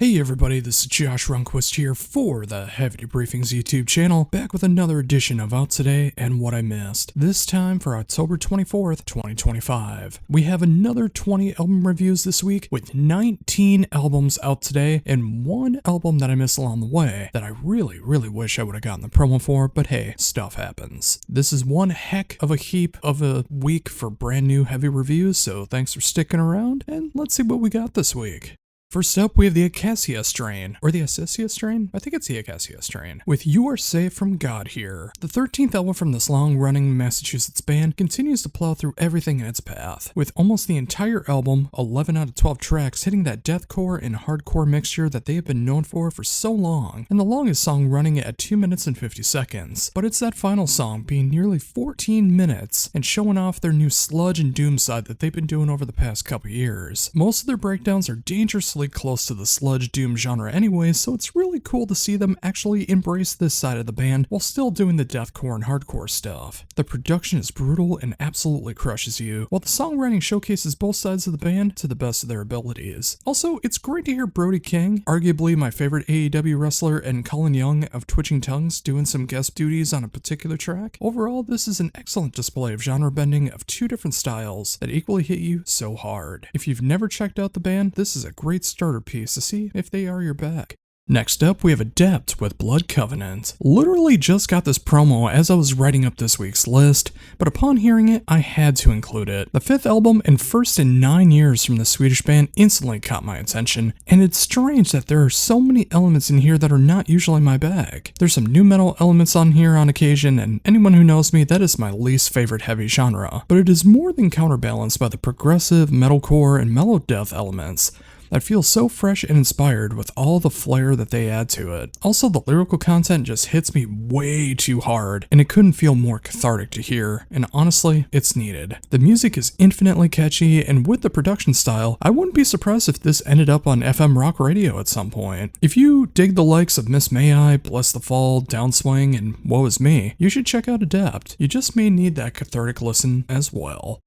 Hey everybody, this is Josh Runquist here for the Heavy Debriefings YouTube channel, back with another edition of Out Today and What I Missed, this time for October 24th, 2025. We have another 20 album reviews this week, with 19 albums out today, and one album that I missed along the way that I really wish I would have gotten the promo for, but hey, stuff happens. This is one heck of a heap of a week for brand new heavy reviews, so thanks for sticking around, and let's see what we got this week. First up, we have the Acacia strain, or the Acacia strain? I think it's the Acacia strain, with You Are Safe from God Here. The 13th album from this long-running Massachusetts band continues to plow through everything in its path, with almost the entire album, 11 out of 12 tracks, hitting that deathcore and hardcore mixture that they have been known for so long, and the longest song running at 2 minutes and 50 seconds. But it's that final song being nearly 14 minutes, and showing off their new sludge and doom side that they've been doing over the past couple years. Most of their breakdowns are dangerously close to the sludge doom genre anyway, so it's really cool to see them actually embrace this side of the band while still doing the deathcore and hardcore stuff. The production is brutal and absolutely crushes you, while the songwriting showcases both sides of the band to the best of their abilities. Also, it's great to hear Brody King, arguably my favorite AEW wrestler, and Colin Young of Twitching Tongues doing some guest duties on a particular track. Overall, this is an excellent display of genre bending of two different styles that equally hit you so hard. If you've never checked out the band, this is a great starter piece to see if they are your bag. Next up, we have Adept with Blood Covenant. Literally just got this promo as I was writing up this week's list, but upon hearing it, I had to include it. The fifth album and first in 9 years from the Swedish band instantly caught my attention, and it's strange that there are so many elements in here that are not usually my bag. There's some new metal elements on here on occasion, and anyone who knows me, that is my least favorite heavy genre, but it is more than counterbalanced by the progressive, metalcore, and mellow death elements that feels so fresh and inspired with all the flair that they add to it. Also, the lyrical content just hits me way too hard, and it couldn't feel more cathartic to hear, and honestly, it's needed. The music is infinitely catchy, and with the production style, I wouldn't be surprised if this ended up on FM rock radio at some point. If you dig the likes of Miss May I, Bless the Fall, Downswing, and Woe Is Me, you should check out Adept. You just may need that cathartic listen as well.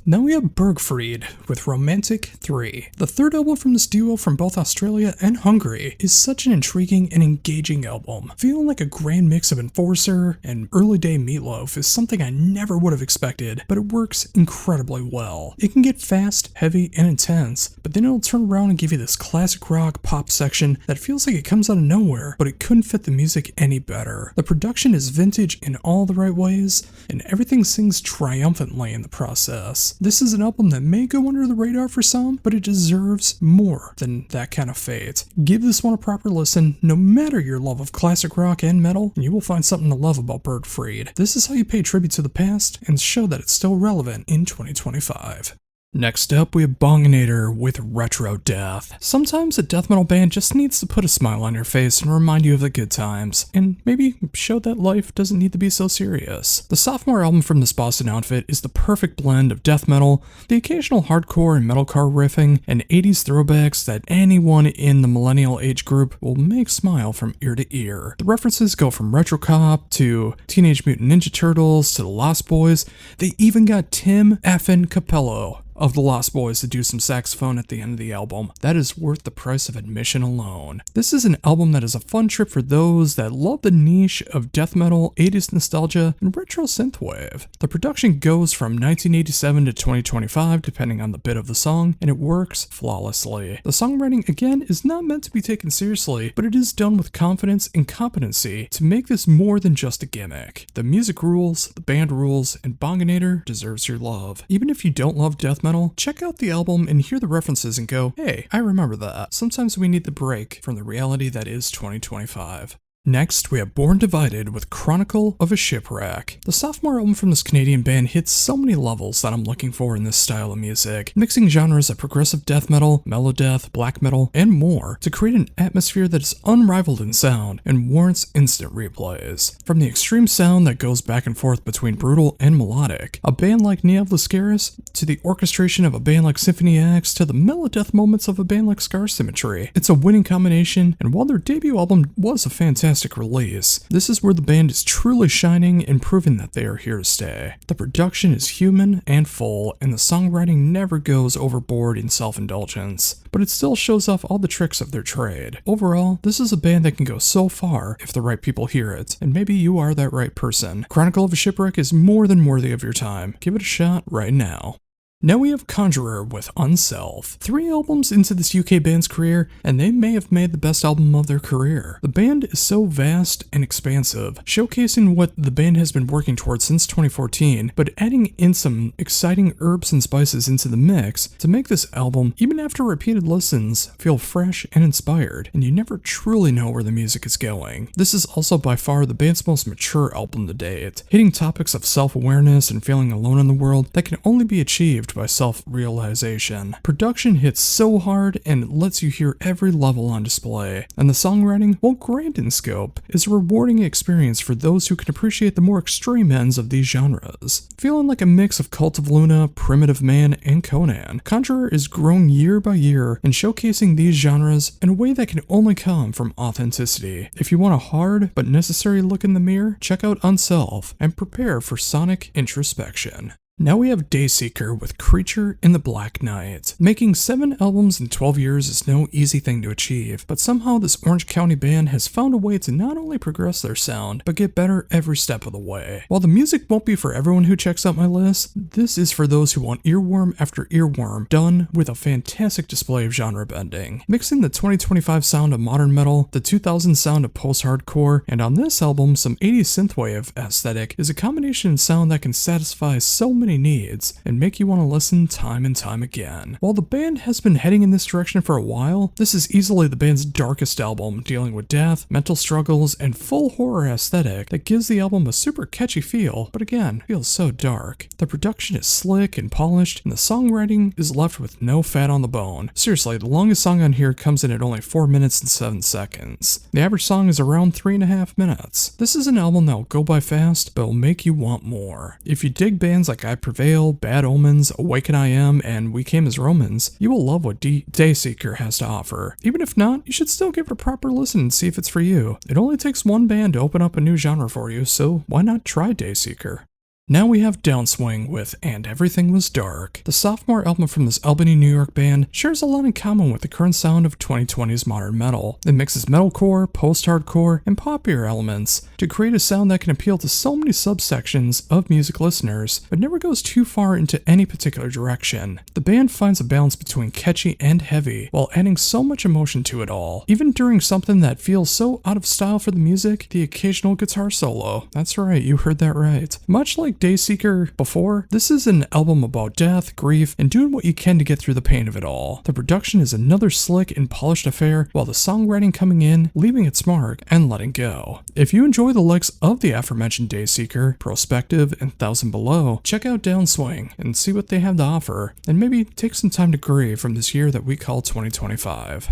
Now we have Bergfried with Romantik III. The third album from this duo from both Australia and Hungary is such an intriguing and engaging album. Feeling like a grand mix of Enforcer and early day Meatloaf is something I never would have expected, but it works incredibly well. It can get fast, heavy, and intense, but then it'll turn around and give you this classic rock pop section that feels like it comes out of nowhere, but it couldn't fit the music any better. The production is vintage in all the right ways, and everything sings triumphantly in the process. This is an album that may go under the radar for some, but it deserves more than that kind of fate. Give this one a proper listen, no matter your love of classic rock and metal, and you will find something to love about Bergfried. This is how you pay tribute to the past and show that it's still relevant in 2025. Next up, we have Bonginator with Retrodeath. Sometimes a death metal band just needs to put a smile on your face and remind you of the good times, and maybe show that life doesn't need to be so serious. The sophomore album from this Boston outfit is the perfect blend of death metal, the occasional hardcore and metalcore riffing, and 80s throwbacks that anyone in the millennial age group will make smile from ear to ear. The references go from Retro Cop to Teenage Mutant Ninja Turtles to the Lost Boys. They even got Tim effin' Capello of the Lost Boys to do some saxophone at the end of the album. That is worth the price of admission alone. This is an album that is a fun trip for those that love the niche of death metal, 80s nostalgia, and retro synthwave. The production goes from 1987 to 2025 depending on the bit of the song, and it works flawlessly. The songwriting again is not meant to be taken seriously, but it is done with confidence and competency to make this more than just a gimmick. The music rules, the band rules, and Bonginator deserves your love. Even if you don't love death metal, check out the album and hear the references and go, hey, I remember that. Sometimes we need the break from the reality that is 2025. Next, we have Born Divided with Chronicle of a Shipwreck. The sophomore album from this Canadian band hits so many levels that I'm looking for in this style of music, mixing genres of progressive death metal, melodeath, black metal, and more to create an atmosphere that is unrivaled in sound and warrants instant replays. From the extreme sound that goes back and forth between brutal and melodic, a band like Neav Lascaris, to the orchestration of a band like Symphony X, to the melodeath moments of a band like Scar Symmetry. It's a winning combination, and while their debut album was a fantastic fantastic release. This is where the band is truly shining and proving that they are here to stay. The production is human and full, and the songwriting never goes overboard in self-indulgence, but it still shows off all the tricks of their trade. Overall, this is a band that can go so far if the right people hear it, and maybe you are that right person. Chronicle of a Shipwreck is more than worthy of your time. Give it a shot right now. Now we have Conjurer with Unself. 3 albums into this UK band's career, and they may have made the best album of their career. The band is so vast and expansive, showcasing what the band has been working towards since 2014, but adding in some exciting herbs and spices into the mix to make this album, even after repeated listens, feel fresh and inspired, and you never truly know where the music is going. This is also by far the band's most mature album to date, hitting topics of self-awareness and feeling alone in the world that can only be achieved by self-realization. Production hits so hard and it lets you hear every level on display, and the songwriting, while grand in scope, is a rewarding experience for those who can appreciate the more extreme ends of these genres. Feeling like a mix of Cult of Luna, Primitive Man, and Conan, Conjurer is growing year by year and showcasing these genres in a way that can only come from authenticity. If you want a hard but necessary look in the mirror, check out Unself and prepare for sonic introspection. Now we have Dayseeker with Creature in the Black Night. Making 7 albums in 12 years is no easy thing to achieve, but somehow this Orange County band has found a way to not only progress their sound, but get better every step of the way. While the music won't be for everyone who checks out my list, this is for those who want earworm after earworm, done with a fantastic display of genre bending. Mixing the 2025 sound of modern metal, the 2000 sound of post-hardcore, and on this album some 80s synthwave aesthetic is a combination of sound that can satisfy so many needs and make you want to listen time and time again. While the band has been heading in this direction for a while, this is easily the band's darkest album, dealing with death, mental struggles, and full horror aesthetic that gives the album a super catchy feel, but again, feels so dark. The production is slick and polished, and the songwriting is left with no fat on the bone. Seriously, the longest song on here comes in at only 4 minutes and 7 seconds. The average song is around 3.5 minutes. This is an album that will go by fast, but will make you want more. If you dig bands like I Prevail, Bad Omens, Awaken I Am, and We Came as Romans, you will love what Dayseeker has to offer. Even if not, you should still give it a proper listen and see if it's for you. It only takes one band to open up a new genre for you, so why not try Dayseeker? Now we have Downswing with And Everything Was Dark. The sophomore album from this Albany, New York band shares a lot in common with the current sound of 2020's modern metal. It mixes metalcore, post-hardcore, and poppier elements to create a sound that can appeal to so many subsections of music listeners, but never goes too far into any particular direction. The band finds a balance between catchy and heavy, while adding so much emotion to it all. Even during something that feels so out of style for the music, the occasional guitar solo. That's right, you heard that right. Much like Dayseeker before, this is an album about death, grief, and doing what you can to get through the pain of it all. The production is another slick and polished affair, while the songwriting coming in, leaving its mark, and letting go. If you enjoy the likes of the aforementioned Dayseeker, Prospective, and Thousand Below, check out Downswing and see what they have to offer, and maybe take some time to grieve from this year that we call 2025.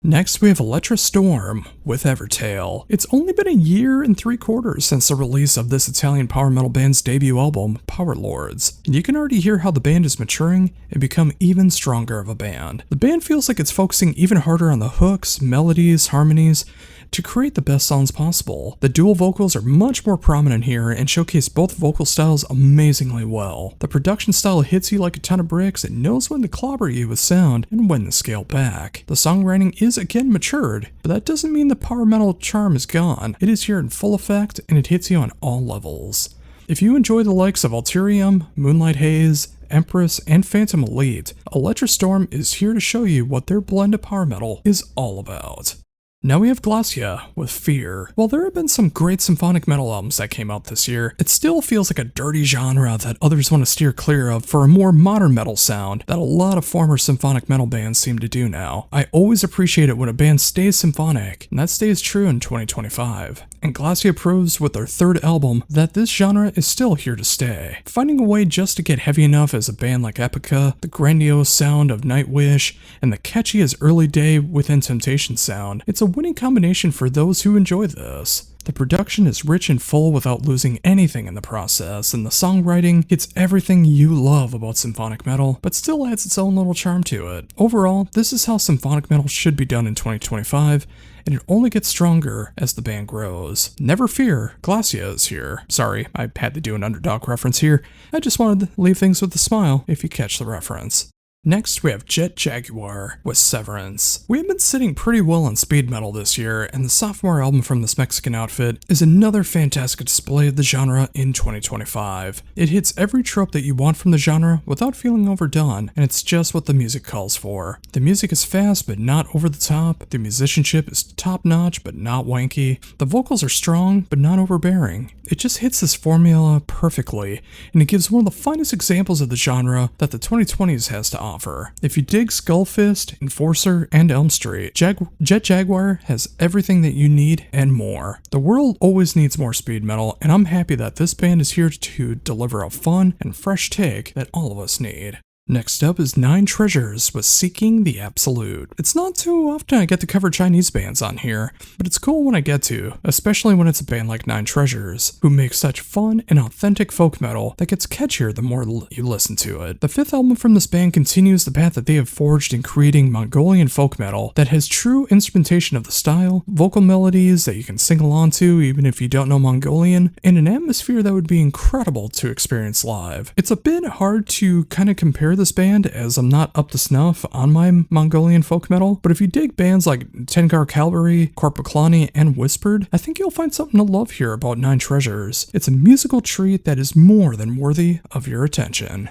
Next, we have Elettra Storm with Evertale. It's only been 1 year and 3/4 since the release of this Italian power metal band's debut album, Power Lords, and you can already hear how the band is maturing and become even stronger of a band. The band feels like it's focusing even harder on the hooks, melodies, harmonies, to create the best sounds possible. The dual vocals are much more prominent here and showcase both vocal styles amazingly well. The production style hits you like a ton of bricks and knows when to clobber you with sound and when to scale back. The songwriting is again matured, but that doesn't mean the power metal charm is gone. It is here in full effect and it hits you on all levels. If you enjoy the likes of Alterium, Moonlight Haze, Empress, and Phantom Elite, Elettra Storm is here to show you what their blend of power metal is all about. Now we have Glasya with Fear. While there have been some great symphonic metal albums that came out this year, it still feels like a dirty genre that others want to steer clear of for a more modern metal sound that a lot of former symphonic metal bands seem to do now. I always appreciate it when a band stays symphonic, and that stays true in 2025. And Glasya proves with their 3rd album that this genre is still here to stay. Finding a way just to get heavy enough as a band like Epica, the grandiose sound of Nightwish, and the catchy as Early Day Within Temptation sound, it's a winning combination for those who enjoy this. The production is rich and full without losing anything in the process, and the songwriting hits everything you love about symphonic metal, but still adds its own little charm to it. Overall, this is how symphonic metal should be done in 2025, and it only gets stronger as the band grows. Never fear, Glasya is here. Sorry, I had to do an underdog reference here. I just wanted to leave things with a smile if you catch the reference. Next, we have Jaguar with Severance. We have been sitting pretty well on speed metal this year, and the sophomore album from this Mexican outfit is another fantastic display of the genre in 2025. It hits every trope that you want from the genre without feeling overdone, and it's just what the music calls for. The music is fast but not over the top, the musicianship is top-notch but not wanky, the vocals are strong but not overbearing. It just hits this formula perfectly, and it gives one of the finest examples of the genre that the 2020s has to offer. If you dig Skullfist, Enforcer, and Elm Street, Jaguar has everything that you need and more. The world always needs more speed metal, and I'm happy that this band is here to deliver a fun and fresh take that all of us need. Next up is Nine Treasures with Seeking the Absolute. It's not too often I get to cover Chinese bands on here, but it's cool when I get to, especially when it's a band like Nine Treasures, who makes such fun and authentic folk metal that gets catchier the more you listen to it. The fifth album from this band continues the path that they have forged in creating Mongolian folk metal that has true instrumentation of the style, vocal melodies that you can sing along to even if you don't know Mongolian, and an atmosphere that would be incredible to experience live. It's a bit hard to kind of compare this band as I'm not up to snuff on my Mongolian folk metal, but if you dig bands like Tengar Cavalry, Korpiklani, and Whispered, I think you'll find something to love here about Nine Treasures. It's a musical treat that is more than worthy of your attention.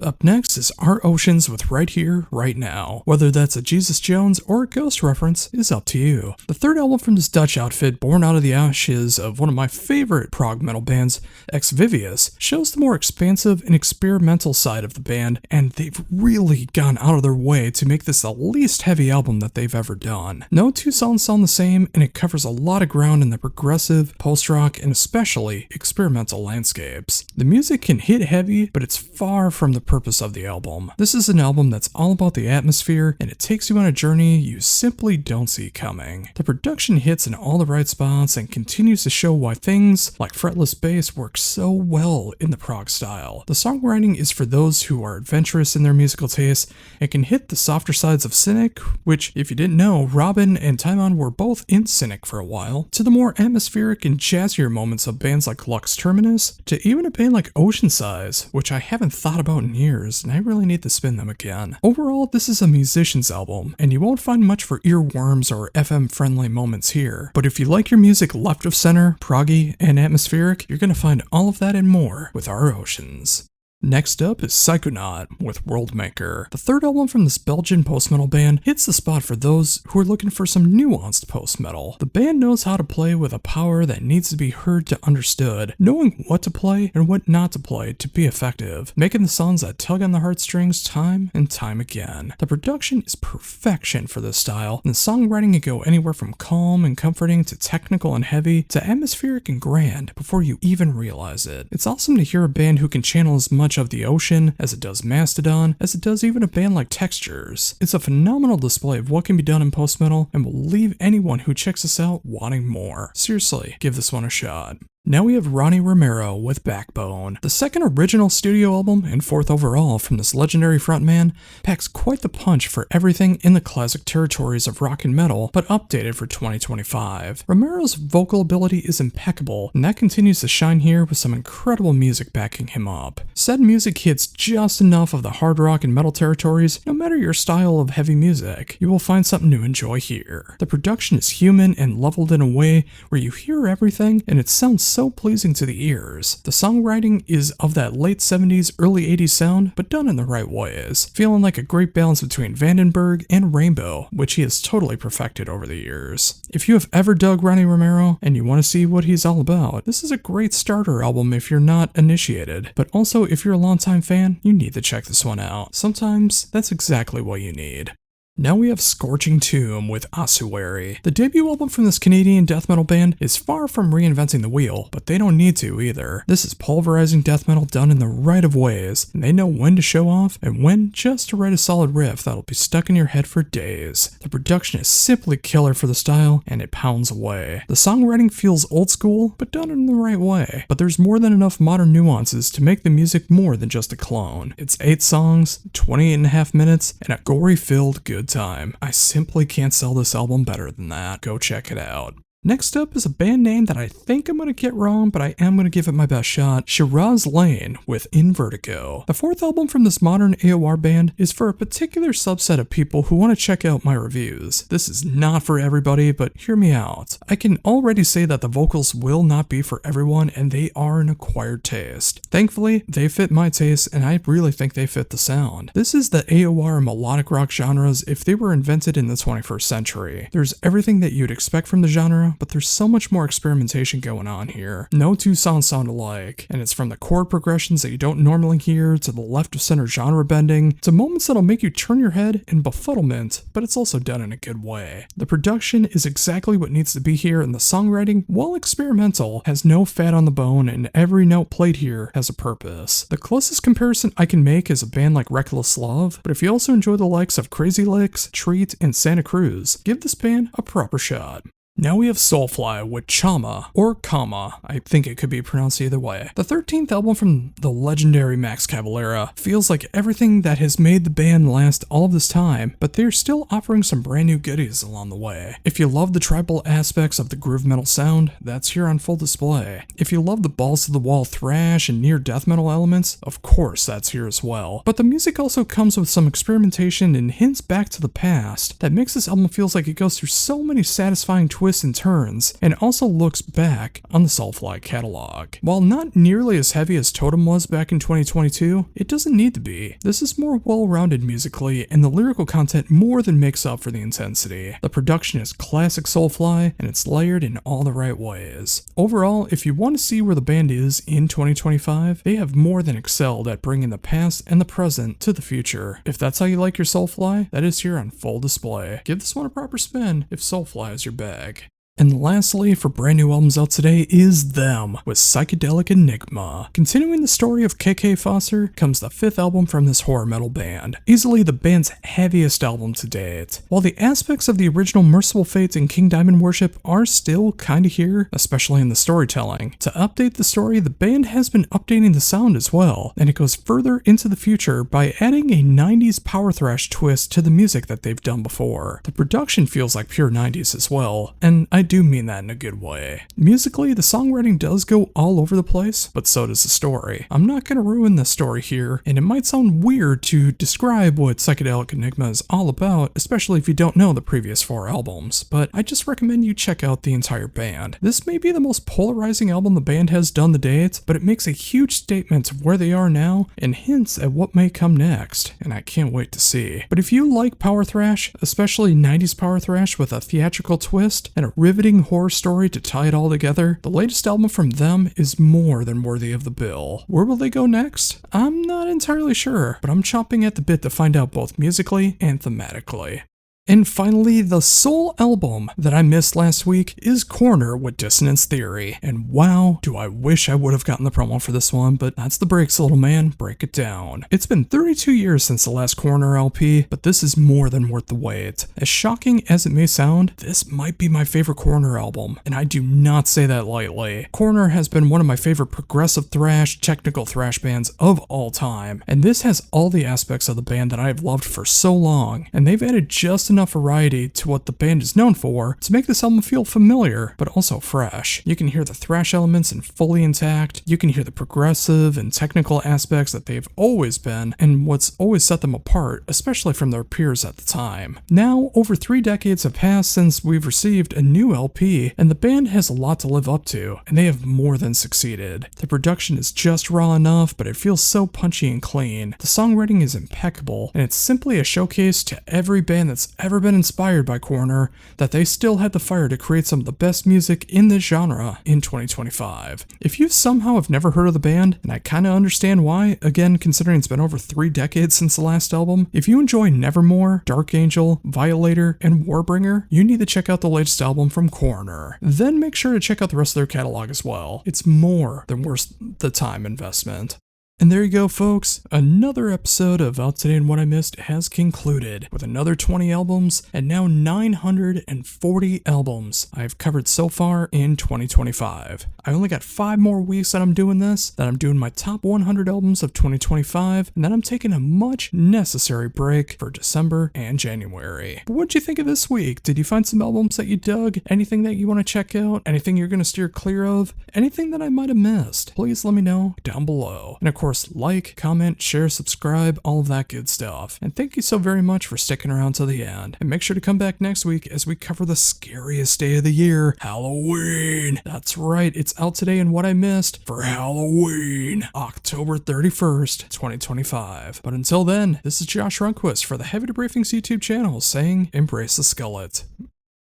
Up next is Our Oceans with Right Here, Right Now. Whether that's a Jesus Jones or a Ghost reference is up to you. The third album from this Dutch outfit, born out of the ashes of one of my favorite prog metal bands, Ex Vivius, shows the more expansive and experimental side of the band, and they've really gone out of their way to make this the least heavy album that they've ever done. No two songs sound the same, and it covers a lot of ground in the progressive, post-rock, and especially experimental landscapes. The music can hit heavy, but it's far from the purpose of the album. This is an album that's all about the atmosphere, and it takes you on a journey you simply don't see coming. The production hits in all the right spots and continues to show why things like fretless bass work so well in the prog style. The songwriting is for those who are adventurous in their musical taste and can hit the softer sides of Cynic, which, if you didn't know, Robin and Timon were both in Cynic for a while, to the more atmospheric and jazzier moments of bands like Lux Terminus, to even a band like Ocean Size, which I haven't thought about in years, and I really need to spin them again. Overall, this is a musician's album, and you won't find much for earworms or FM-friendly moments here, but if you like your music left of center, proggy, and atmospheric, you're gonna find all of that and more with Our Oceans. Next up is Psychonaut with Worldmaker. The third album from this Belgian post-metal band hits the spot for those who are looking for some nuanced post-metal. The band knows how to play with a power that needs to be heard to understood, knowing what to play and what not to play to be effective, making the songs that tug on the heartstrings time and time again. The production is perfection for this style, and the songwriting can go anywhere from calm and comforting to technical and heavy to atmospheric and grand before you even realize it. It's awesome to hear a band who can channel as much of the ocean as it does Mastodon, as it does even a band like Textures. It's a phenomenal display of what can be done in post-metal and will leave anyone who checks this out wanting more. Seriously, give this one a shot. Now we have Ronnie Romero with Backbone. The second original studio album and fourth overall from this legendary frontman packs quite the punch for everything in the classic territories of rock and metal, but updated for 2025. Romero's vocal ability is impeccable, and that continues to shine here with some incredible music backing him up. Said music hits just enough of the hard rock and metal territories, no matter your style of heavy music. You will find something to enjoy here. The production is human and leveled in a way where you hear everything, and it sounds so pleasing to the ears. The songwriting is of that late 70s, early 80s sound, but done in the right ways, feeling like a great balance between Vandenberg and Rainbow, which he has totally perfected over the years. If you have ever dug Ronnie Romero and you want to see what he's all about, this is a great starter album if you're not initiated, but also if you're a longtime fan, you need to check this one out. Sometimes that's exactly what you need. Now we have Scorching Tomb with Ossuary. The debut album from this Canadian death metal band is far from reinventing the wheel, but they don't need to either. This is pulverizing death metal done in the right of ways, and they know when to show off and when just to write a solid riff that'll be stuck in your head for days. The production is simply killer for the style, and it pounds away. The songwriting feels old school, but done in the right way. But there's more than enough modern nuances to make the music more than just a clone. It's 8 songs, 28.5 minutes, and a gory-filled good time. I simply can't sell this album better than that. Go check it out. Next up is a band name that I think I'm going to get wrong, but I am going to give it my best shot. Shiraz Lane with In Vertigo. The 4th album from this modern AOR band is for a particular subset of people who want to check out my reviews. This is not for everybody, but hear me out. I can already say that the vocals will not be for everyone, and they are an acquired taste. Thankfully, they fit my taste, and I really think they fit the sound. This is the AOR and melodic rock genres if they were invented in the 21st century. There's everything that you'd expect from the genre, but there's so much more experimentation going on here. No two songs sound alike, and it's from the chord progressions that you don't normally hear, to the left of center genre bending, to moments that'll make you turn your head in befuddlement, but it's also done in a good way. The production is exactly what needs to be here, and the songwriting, while experimental, has no fat on the bone, and every note played here has a purpose. The closest comparison I can make is a band like Reckless Love, but if you also enjoy the likes of Crazy Licks, Treat, and Santa Cruz, give this band a proper shot. Now we have Soulfly with Chama, or Chama, I think it could be pronounced either way. The 13th album from the legendary Max Cavalera feels like everything that has made the band last all of this time, but they're still offering some brand new goodies along the way. If you love the tribal aspects of the groove metal sound, that's here on full display. If you love the balls to the wall thrash and near death metal elements, of course that's here as well. But the music also comes with some experimentation and hints back to the past that makes this album feels like it goes through so many satisfying twists and turns, and also looks back on the Soulfly catalog. While not nearly as heavy as Totem was back in 2022, it doesn't need to be. This is more well-rounded musically, and the lyrical content more than makes up for the intensity. The production is classic Soulfly, and it's layered in all the right ways. Overall, if you want to see where the band is in 2025, they have more than excelled at bringing the past and the present to the future. If that's how you like your Soulfly, that is here on full display. Give this one a proper spin if Soulfly is your bag. And lastly, for brand new albums out today is Them with Psychedelic Enigma. Continuing the story of KK Foster comes the 5th album from this horror metal band, easily the band's heaviest album to date. While the aspects of the original Merciful Fate and King Diamond Worship are still kinda here, especially in the storytelling, to update the story, the band has been updating the sound as well, and it goes further into the future by adding a 90s power thrash twist to the music that they've done before. The production feels like pure 90s as well, and I do mean that in a good way. Musically, the songwriting does go all over the place, but so does the story. I'm not going to ruin the story here, and it might sound weird to describe what Psychedelic Enigma is all about, especially if you don't know the previous 4 albums, but I just recommend you check out the entire band. This may be the most polarizing album the band has done to date, but it makes a huge statement of where they are now and hints at what may come next, and I can't wait to see. But if you like power thrash, especially 90s power thrash with a theatrical twist and a riveting horror story to tie it all together, the latest album from them is more than worthy of the bill. Where will they go next? I'm not entirely sure, but I'm chomping at the bit to find out both musically and thematically. And finally, the sole album that I missed last week is Coroner with Dissonance Theory. And wow, do I wish I would have gotten the promo for this one, but that's the breaks, little man. Break it down. It's been 32 years since the last Coroner LP, but this is more than worth the wait. As shocking as it may sound, this might be my favorite Coroner album, and I do not say that lightly. Coroner has been one of my favorite progressive thrash, technical thrash bands of all time, and this has all the aspects of the band that I have loved for so long, and they've added just enough variety to what the band is known for to make this album feel familiar, but also fresh. You can hear the thrash elements and fully intact, you can hear the progressive and technical aspects that they've always been, and what's always set them apart, especially from their peers at the time. Now, over 3 decades have passed since we've received a new LP, and the band has a lot to live up to, and they have more than succeeded. The production is just raw enough, but it feels so punchy and clean. The songwriting is impeccable, and it's simply a showcase to every band that's ever been inspired by Coroner that they still had the fire to create some of the best music in this genre in 2025. If you somehow have never heard of the band, and I kinda understand why, again considering it's been over 3 decades since the last album, if you enjoy Nevermore, Dark Angel, Violator, and Warbringer, you need to check out the latest album from Coroner. Then make sure to check out the rest of their catalog as well. It's more than worth the time investment. And there you go, folks. Another episode of Out Today and What I Missed has concluded with another 20 albums and now 940 albums I've covered so far in 2025. I only got 5 more weeks that I'm doing this, that I'm doing my top 100 albums of 2025, and then I'm taking a much necessary break for December and January. But what'd you think of this week? Did you find some albums that you dug? Anything that you want to check out? Anything you're going to steer clear of? Anything that I might have missed? Please let me know down below. And of course, like, comment, share, subscribe, all of that good stuff. And thank you so very much for sticking around to the end. And make sure to come back next week as we cover the scariest day of the year, Halloween. That's right, it's Out Today and What I Missed for Halloween, October 31st, 2025. But until then, this is Josh Runquist for the Heavy Debriefings YouTube channel saying, embrace the Skullet.